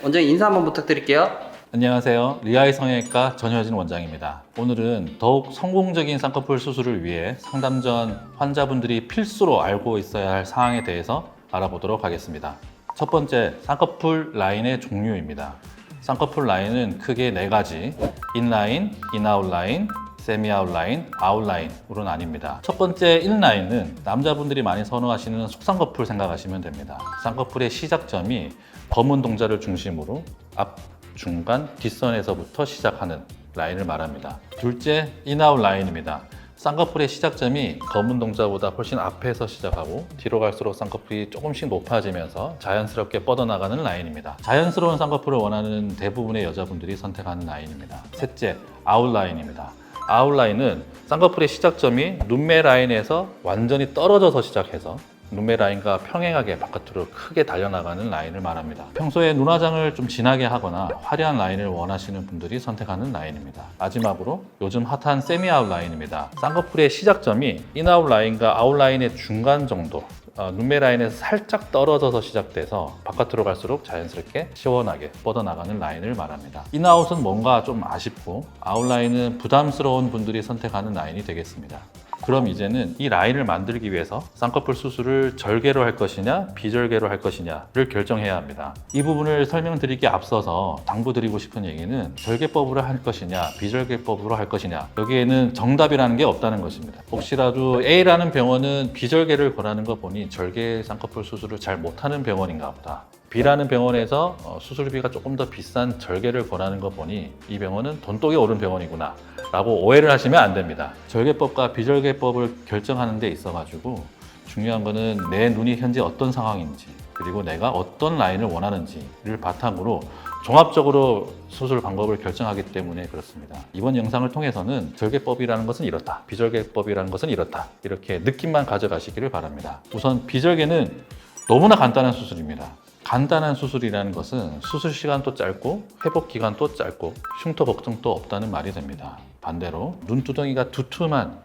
원장님 인사 한번 부탁드릴게요. 안녕하세요. 리아이 성형외과 전효진 원장입니다. 오늘은 더욱 성공적인 쌍꺼풀 수술을 위해 상담 전 환자분들이 필수로 알고 있어야 할 사항에 대해서 알아보도록 하겠습니다. 첫 번째, 쌍꺼풀 라인의 종류입니다. 쌍꺼풀 라인은 크게 4가지, 인라인, 인아웃라인, 세미아웃라인, 아웃라인으로 나뉩니다. 첫 번째 인라인은 남자분들이 많이 선호하시는 속쌍꺼풀 생각하시면 됩니다. 쌍꺼풀의 시작점이 검은 동자를 중심으로 앞, 중간, 뒷선에서부터 시작하는 라인을 말합니다. 둘째, 인아웃 라인입니다. 쌍꺼풀의 시작점이 검은 동자보다 훨씬 앞에서 시작하고 뒤로 갈수록 쌍꺼풀이 조금씩 높아지면서 자연스럽게 뻗어나가는 라인입니다. 자연스러운 쌍꺼풀을 원하는 대부분의 여자분들이 선택하는 라인입니다. 셋째, 아웃라인입니다. 아웃라인은 쌍꺼풀의 시작점이 눈매 라인에서 완전히 떨어져서 시작해서 눈매 라인과 평행하게 바깥으로 크게 달려나가는 라인을 말합니다. 평소에 눈화장을 좀 진하게 하거나 화려한 라인을 원하시는 분들이 선택하는 라인입니다. 마지막으로 요즘 핫한 세미 아웃 라인입니다. 쌍꺼풀의 시작점이 인아웃 라인과 아웃 라인의 중간 정도, 눈매 라인에서 살짝 떨어져서 시작돼서 바깥으로 갈수록 자연스럽게 시원하게 뻗어나가는 라인을 말합니다. 인아웃은 뭔가 좀 아쉽고 아웃 라인은 부담스러운 분들이 선택하는 라인이 되겠습니다. 그럼 이제는 이 라인을 만들기 위해서 쌍꺼풀 수술을 절개로 할 것이냐 비절개로 할 것이냐를 결정해야 합니다. 이 부분을 설명드리기에 앞서서 당부드리고 싶은 얘기는 절개법으로 할 것이냐 비절개법으로 할 것이냐, 여기에는 정답이라는 게 없다는 것입니다. 혹시라도 A라는 병원은 비절개를 권하는 거 보니 절개 쌍꺼풀 수술을 잘 못하는 병원인가 보다, B라는 병원에서 수술비가 조금 더 비싼 절개를 권하는 거 보니 이 병원은 돈독이 오른 병원이구나 라고 오해를 하시면 안 됩니다. 절개법과 비절개법을 결정하는 데 있어 가지고 중요한 거는 내 눈이 현재 어떤 상황인지, 그리고 내가 어떤 라인을 원하는지를 바탕으로 종합적으로 수술 방법을 결정하기 때문에 그렇습니다. 이번 영상을 통해서는 절개법이라는 것은 이렇다, 비절개법이라는 것은 이렇다, 이렇게 느낌만 가져가시기를 바랍니다. 우선 비절개는 너무나 간단한 수술입니다. 간단한 수술이라는 것은 수술 시간도 짧고 회복 기간도 짧고 흉터 걱정도 없다는 말이 됩니다. 반대로 눈두덩이가 두툼한,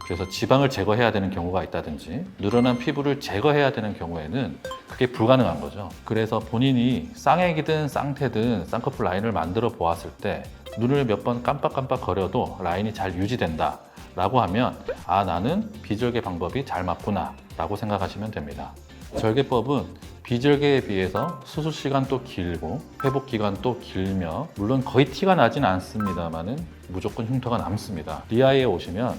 그래서 지방을 제거해야 되는 경우가 있다든지 늘어난 피부를 제거해야 되는 경우에는 그게 불가능한 거죠. 그래서 본인이 쌍액이든 쌍태든 쌍꺼풀 라인을 만들어 보았을 때 눈을 몇 번 깜빡깜빡 거려도 라인이 잘 유지된다 라고 하면 아, 나는 비절개 방법이 잘 맞구나 라고 생각하시면 됩니다. 절개법은 비절개에 비해서 수술 시간도 길고 회복 기간도 길며 물론 거의 티가 나진 않습니다만은 무조건 흉터가 남습니다. 리아이에 오시면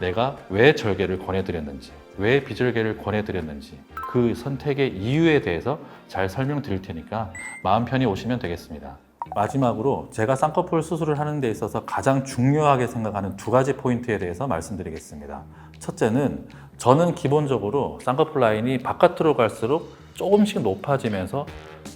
내가 왜 절개를 권해드렸는지, 왜 비절개를 권해드렸는지 그 선택의 이유에 대해서 잘 설명드릴 테니까 마음 편히 오시면 되겠습니다. 마지막으로 제가 쌍꺼풀 수술을 하는 데 있어서 가장 중요하게 생각하는 2가지 포인트에 대해서 말씀드리겠습니다. 첫째는 저는 기본적으로 쌍꺼풀 라인이 바깥으로 갈수록 조금씩 높아지면서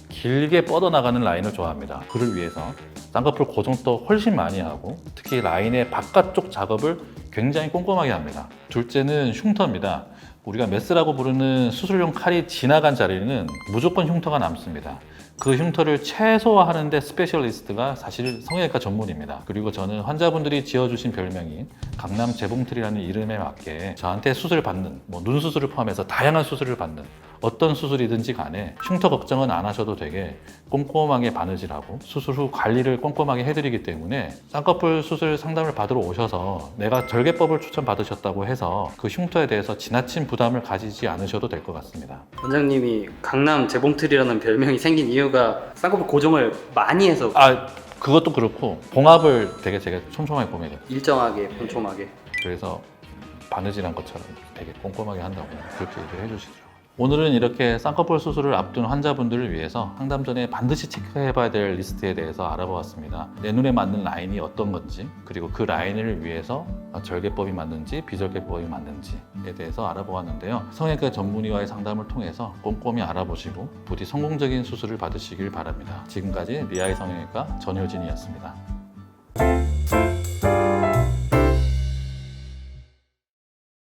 길게 뻗어나가는 라인을 좋아합니다. 그를 위해서 쌍꺼풀 고정도 훨씬 많이 하고 특히 라인의 바깥쪽 작업을 굉장히 꼼꼼하게 합니다. 둘째는 흉터입니다. 우리가 메스라고 부르는 수술용 칼이 지나간 자리는 무조건 흉터가 남습니다. 그 흉터를 최소화하는 데 스페셜리스트가 사실 성형외과 전문입니다. 그리고 저는 환자분들이 지어주신 별명인 강남 재봉틀이라는 이름에 맞게 저한테 수술을 받는, 눈 수술을 포함해서 다양한 수술을 받는 어떤 수술이든지 간에 흉터 걱정은 안 하셔도 되게 꼼꼼하게 바느질하고 수술 후 관리를 꼼꼼하게 해드리기 때문에 쌍꺼풀 수술 상담을 받으러 오셔서 내가 절개법을 추천받으셨다고 해서 그 흉터에 대해서 지나친 부담을 가지지 않으셔도 될 것 같습니다. 원장님이 강남 재봉틀이라는 별명이 생긴 이유가 쌍꺼풀 고정을 많이 해서 그것도 그렇고 봉합을 되게 제가 촘촘하게 봅니다. 일정하게 촘촘하게. 그래서 바느질한 것처럼 되게 꼼꼼하게 한다고 그렇게 얘기를 해주시더라고요. 오늘은 이렇게 쌍꺼풀 수술을 앞둔 환자분들을 위해서 상담 전에 반드시 체크해봐야 될 리스트에 대해서 알아보았습니다. 내 눈에 맞는 라인이 어떤 건지, 그리고 그 라인을 위해서 절개법이 맞는지 비절개법이 맞는지에 대해서 알아보았는데요. 성형외과 전문의와의 상담을 통해서 꼼꼼히 알아보시고 부디 성공적인 수술을 받으시길 바랍니다. 지금까지 리아이 성형외과 전효진이었습니다.